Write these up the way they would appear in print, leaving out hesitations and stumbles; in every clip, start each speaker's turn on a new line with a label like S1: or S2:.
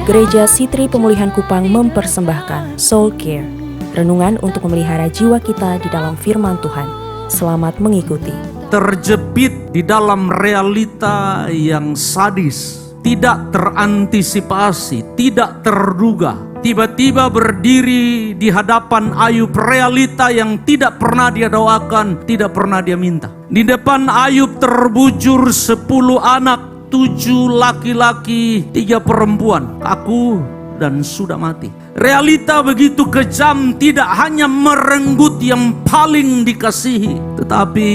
S1: Gereja Sitri Pemulihan Kupang mempersembahkan Soul Care, renungan untuk memelihara jiwa kita di dalam firman Tuhan. Selamat mengikuti.
S2: Terjepit di dalam realita yang sadis, tidak terantisipasi, tidak terduga. Tiba-tiba berdiri di hadapan Ayub, realita yang tidak pernah dia doakan, tidak pernah dia minta. Di depan Ayub terbujur 10 anak, 7 laki-laki, 3 perempuan, kaku dan sudah mati. Realita begitu kejam, tidak hanya merenggut yang paling dikasihi, tetapi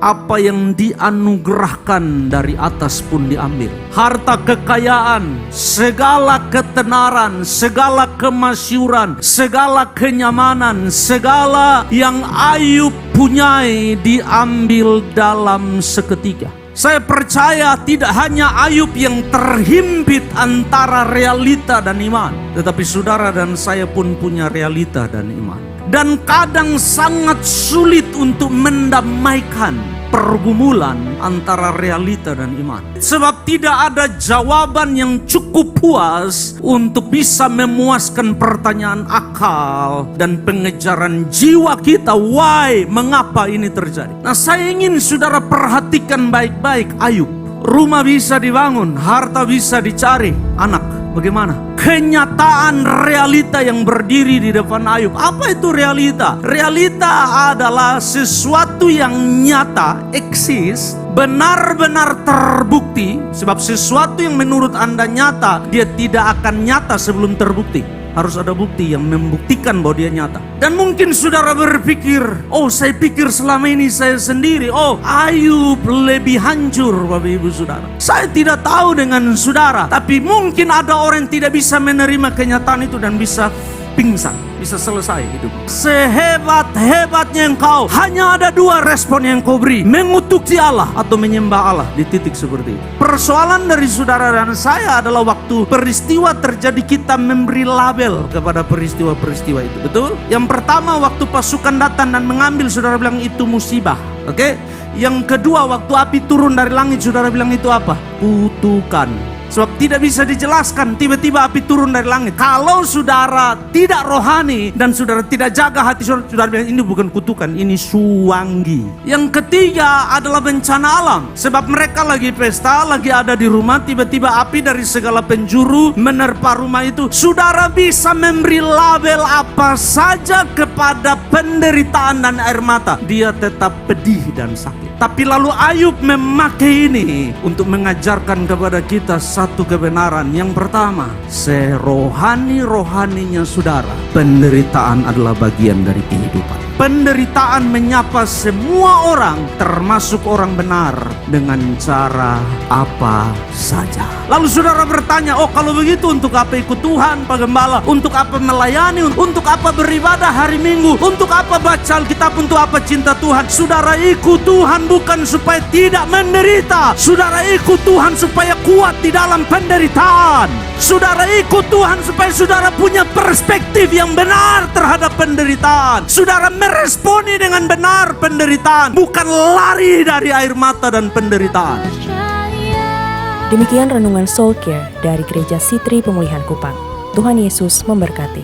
S2: apa yang dianugerahkan dari atas pun diambil. Harta kekayaan, segala ketenaran, segala kemasyuran, segala kenyamanan, segala yang Ayub punyai diambil dalam seketika. Saya percaya tidak hanya Ayub yang terhimpit antara realita dan iman, tetapi saudara dan saya pun punya realita dan iman. Dan kadang sangat sulit untuk mendamaikan pergumulan antara realita dan iman. Sebab tidak ada jawaban yang cukup puas untuk bisa memuaskan pertanyaan akal dan pengejaran jiwa kita. Why? Mengapa ini terjadi? Nah, saya ingin saudara perhatikan baik-baik Ayub. Rumah bisa dibangun, harta bisa dicari, anak bagaimana? Kenyataan realita yang berdiri di depan Ayub. Apa itu realita? Realita adalah sesuatu yang nyata, eksis, benar-benar terbukti. Sebab sesuatu yang menurut Anda nyata, dia tidak akan nyata sebelum terbukti. Harus ada bukti yang membuktikan bahwa dia nyata. Dan mungkin saudara berpikir, oh saya pikir selama ini saya sendiri. Oh, Ayub lebih hancur Bapak Ibu Saudara. Saya tidak tahu dengan saudara, tapi mungkin ada orang yang tidak bisa menerima kenyataan itu dan bisa pingsan, bisa selesai hidup. Sehebat-hebatnya engkau, hanya ada 2 respon yang kau beri: mengutuki Allah atau menyembah Allah. Di titik seperti itu. Persoalan dari saudara dan saya adalah waktu peristiwa terjadi kita memberi label kepada peristiwa-peristiwa itu. Betul? Yang pertama waktu pasukan datang dan mengambil, saudara bilang itu musibah. Oke? Yang kedua waktu api turun dari langit, saudara bilang itu apa? Kutukan. Sebab tidak bisa dijelaskan, tiba-tiba api turun dari langit. Kalau saudara tidak rohani dan saudara tidak jaga hati saudara, saudara bilang ini bukan kutukan, ini suwangi. Yang ketiga adalah bencana alam. Sebab mereka lagi pesta, lagi ada di rumah, tiba-tiba api dari segala penjuru menerpa rumah itu. Saudara bisa memberi label apa saja kepada penderitaan dan air mata, dia tetap pedih dan sakit. Tapi lalu Ayub memakai ini untuk mengajarkan kepada kita satu kebenaran. Yang pertama, serohani-rohaninya saudara, penderitaan adalah bagian dari kehidupan. Penderitaan menyapa semua orang, termasuk orang benar, dengan cara apa saja. Lalu saudara bertanya, oh kalau begitu untuk apa ikut Tuhan, Pak Gembala? Untuk apa melayani? Untuk apa beribadah hari Minggu? Untuk apa baca Alkitab? Untuk apa cinta Tuhan? Saudara ikut Tuhan bukan supaya tidak menderita. Saudara ikut Tuhan supaya kuat di dalam penderitaan. Saudara ikut Tuhan supaya saudara punya perspektif yang benar terhadap penderitaan. Saudara meresponi dengan benar penderitaan, bukan lari dari air mata dan penderitaan.
S1: Demikian renungan Soul Care dari Gereja Sitri Pemulihan Kupang. Tuhan Yesus memberkati.